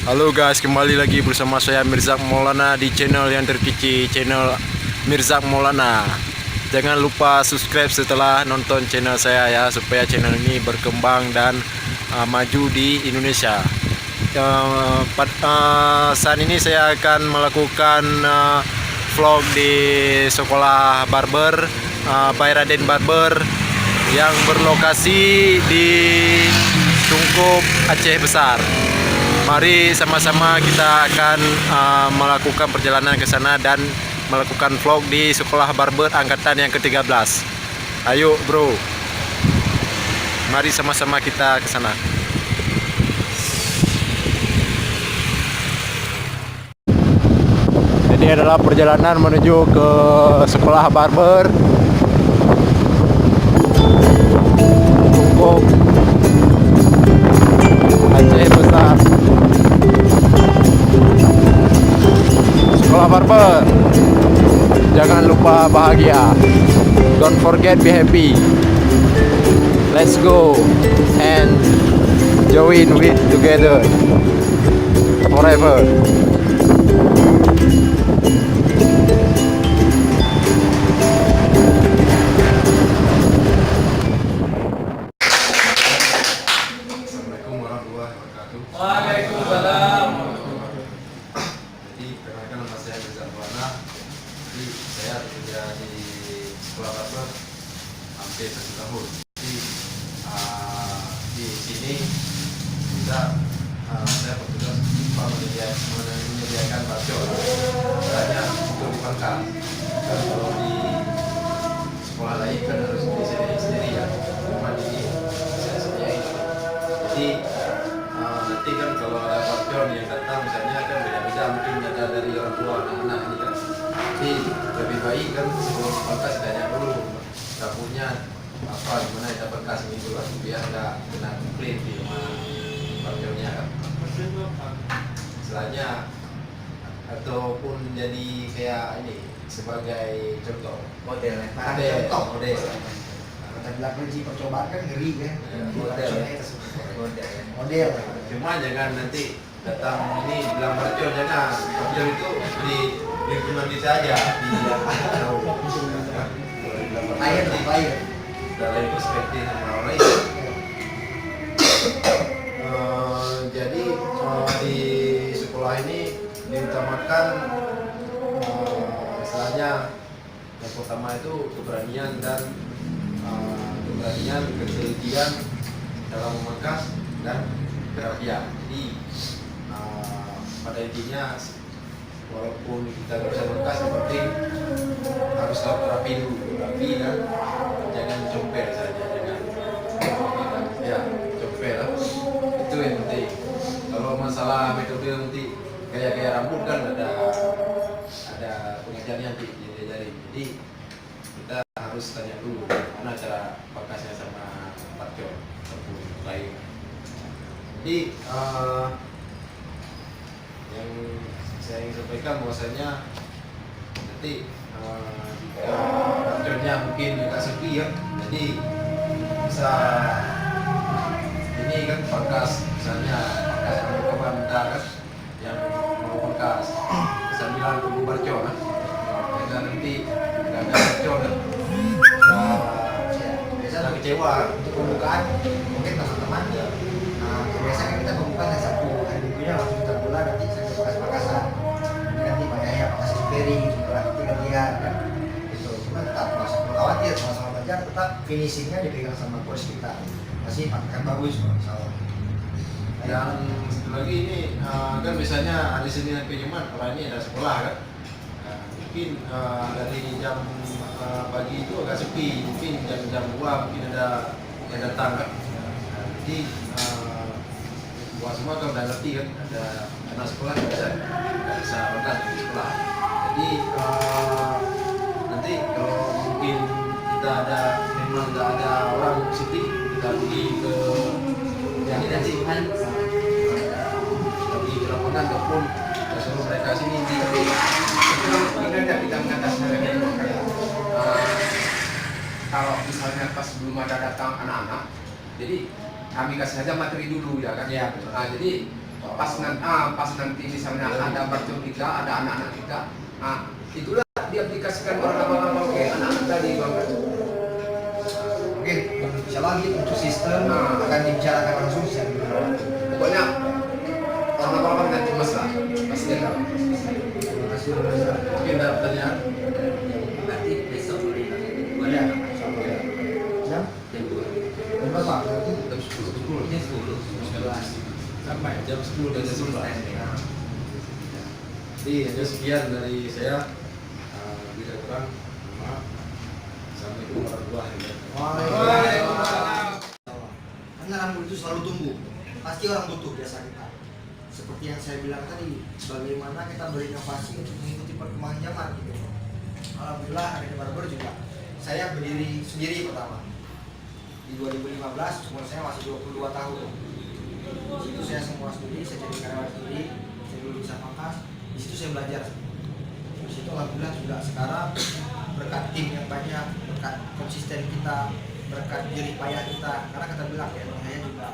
Halo guys, kembali lagi bersama saya Mirzak Maulana di channel yang terkece, channel Mirzak Maulana. Jangan lupa subscribe setelah nonton channel saya ya, supaya channel ini berkembang dan maju di Indonesia. Saat ini saya akan melakukan vlog di sekolah barber, by Raden Barber, yang berlokasi di Tungkup, Aceh Besar. Mari sama-sama kita akan melakukan perjalanan ke sana dan melakukan vlog di sekolah barber angkatan yang ke-13. Ayo bro, mari sama-sama kita ke sana. Ini adalah perjalanan menuju ke sekolah barber Tungkup, Aceh Besar. Sekolah barber, jangan lupa bahagia. Don't forget be happy. Let's go and join with together forever. Assalamualaikum warahmatullahi wabarakatuh. Waalaikumsalam. Jadi perkenalkan nama saya Mirzak Maulana. Jadi saya bekerja di sekolah barber hampir 1 tahun. Jadi di sini kita saya bertugas menyediakan barber, hanya untuk dipangkas. Dan kalau di sekolah lain kan harus disediain sendiri ya. Cuma ini saya sediain. Jadi nanti kan kalau ada barber yang datang misalnya kan beda-beda, mungkin ada dari orang tua anak-anak ini kan. Jadi lebih baik kan sebelum dipangkas tanya dulu dapurnya apa, gimana kita bekas gitu kan, biar nggak kena komplain di rumah barbernya kan. Setelahnya ataupun jadi kayak ini sebagai contoh model model kita bilang uji percobaan kan ngeri ya, model cuma jangan nanti datang ini bilang barber, jangan barber itu di lingkungan kita aja di lain dari perspektif sama orang lain. Jadi di sekolah ini diutamakan istilahnya yang pertama itu keberanian dan ketelitian dalam memangkas dan kerapian. Jadi pada intinya walaupun kita nggak bisa memangkas, yang penting harus rapi dulu, rapi dan jangan comper saja, jangan ya comper lah. Itu yang penting. Kalau masalah metode nanti kayak rambut kan ada pengajarnya nanti diajari. Jadi kita harus tanya dulu mana cara pakasnya sama barber ataupun lain. Jadi yang saya ingin sampaikan bahwasanya nanti jika barbernya mungkin agak sepi ya, jadi bisa ini kan pangkas, misalnya pangkas kawan bentar kan yang mau pangkas sambilan tunggu barber kan, jangan nanti nggak ada barber kan, biasa kecewa. untuk pembukaan mungkin teman-teman biasanya kita pembukaan hari Sabtu, hari Minggunya langsung kita bulan nanti saya pakas-pakasan, nanti Pak Yahya pakas peri gitu lah, tinggal lihat kan gitu. Cuma tetap nggak usah perlu khawatir, sama-sama belajar, tetap finishingnya dipegang sama coach kita, masih akan bagus misalnya. Dan satu lagi ini kan biasanya hari Senin sampai Jumat orang ini ada sekolah kan. Mungkin dari jam pagi itu agak sepi, mungkin jam 2 mungkin ada yang datang kan. Jadi buat semua kan udah ngerti kan, ada anak sekolah nggak bisa berangkat di sekolah. Jadi nanti kalau mungkin kita memang nggak ada orang sepi, kita pergi ke nanti kan di lapangan ataupun kita suruh mereka sini di Tidak kita mengatasi kalau misalnya pas belum ada datang anak-anak, jadi kami kasih saja materi dulu ya kan. Ya. Jadi pas nanti misalnya ada mertua kita, ada anak-anak kita, itulah diaplikasikan orang abang-abang ke anak-anak tadi bang. Oke, insya Allah lagi untuk sistem akan dibicarakan langsung sih. Pokoknya orang abang-abang nanti masalah pasti ada. Terima kasih Ustaz. Mungkin ada pertanyaan? Berarti besok boleh kan? Iya, insya Allah ya. Jam? Jam 2. Jam berapa? Berarti Jam 10. Ini 10. 11. Sampai jam 10 dan jam 11. Nah, Jadi hanya sekian dari saya. Tidak kurang. Maaf. Assalamualaikum warahmatullahi wabarakatuh. Waalaikumsalam. Karena rambut itu selalu tumbuh. Pasti orang butuh jasa kita. Seperti yang saya bilang tadi, bagaimana kita berinovasi untuk mengikuti perkembangan zaman gitu. Alhamdulillah Akademi Barber juga. Saya berdiri sendiri pertama. Di 2015 umur saya masih 22 tahun. Di situ saya semua sendiri, saya jadi karyawan sendiri, saya dulu bisa pangkas. Di situ saya belajar. Di situ alhamdulillah juga sekarang berkat tim yang banyak, berkat konsisten kita, berkat jerih payah kita. Karena kita bilang ya, saya juga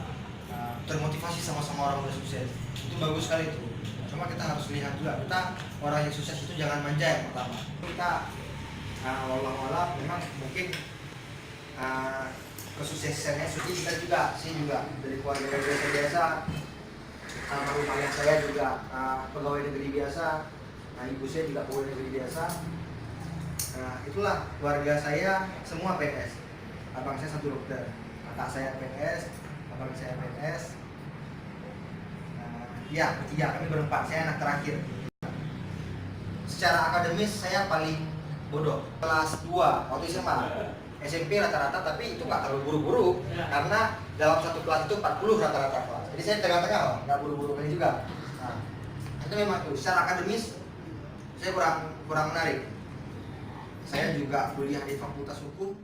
termotivasi sama-sama orang udah sukses. Itu bagus sekali itu. Cuma kita harus lihat juga, kita orang yang sukses itu jangan manja yang pertama. Kita wallahualam memang mungkin kesuksesannya suci kita juga, saya juga dari keluarga yang biasa-biasa, almarhum ayah saya juga pegawai negeri biasa, ibu saya juga pegawai negeri biasa. Itulah keluarga saya semua PNS. Abang saya satu dokter, kakak saya PNS, abang saya PNS. Ya, bertiga kami berempat, saya anak terakhir. Secara akademis saya paling bodoh. Kelas 2 waktu SMA. SMP rata-rata, tapi itu nggak terlalu buru-buru karena dalam satu kelas itu 40 rata-rata kelas. Jadi saya tengah-tengah loh, nggak buru-buru ini juga. Nah, itu memang tuh secara akademis saya kurang menarik. Saya juga kuliah di Fakultas Hukum.